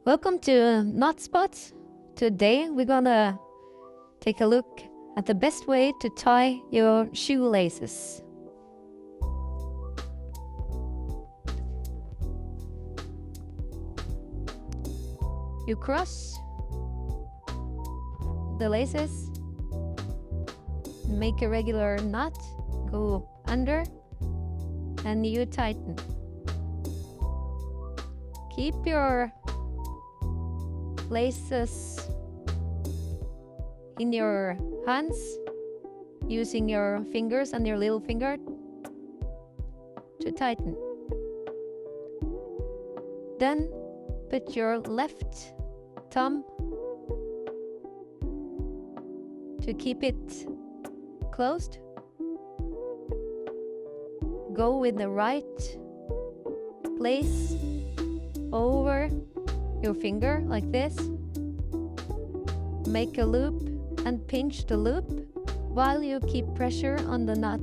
Welcome to Knot Spot. Today we're gonna take a look at the best way to tie your shoelaces. You cross the laces, make a regular knot, go under, and you tighten. Keep your laces in your hands using your fingers and your little finger to tighten. Then put your left thumb to keep it closed. Go with the right place over your finger like this. Make a loop and pinch the loop while you keep pressure on the knot.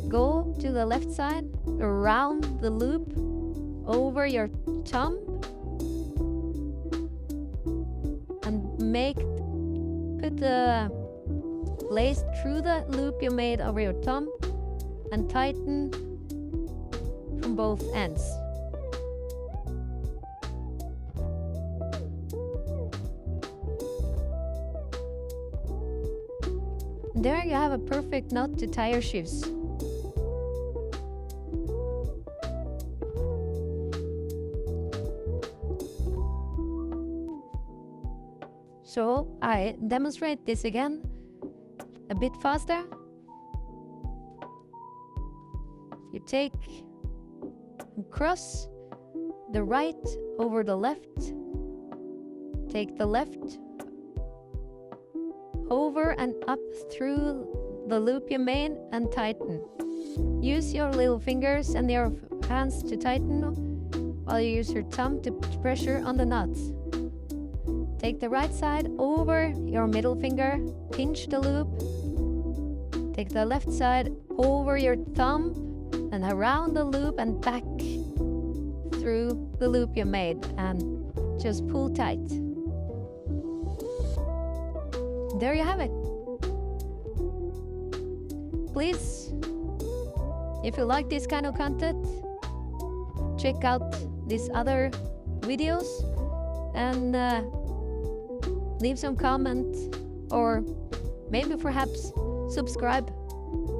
Go to the left side, around the loop, over your thumb, and put the lace through the loop you made over your thumb and tighten from both ends. There you have a perfect knot to tie your shoes. So I demonstrate this again a bit faster. You take and cross the right over the left. Take the left over and up through the loop you made and tighten. Use your little fingers and your hands to tighten while you use your thumb to put pressure on the knots. Take the right side over your middle finger, pinch the loop. Take the left side over your thumb and around the loop and back through the loop you made and just pull tight. There you have it. Please, if you like this kind of content, check out these other videos and leave some comment or maybe perhaps subscribe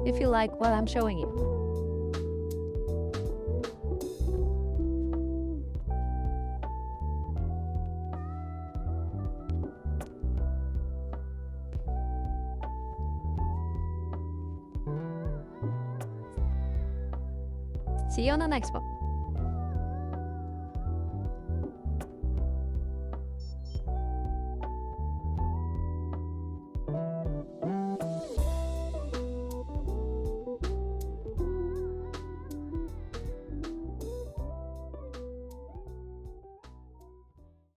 if you like what I'm showing you. See you on the next one.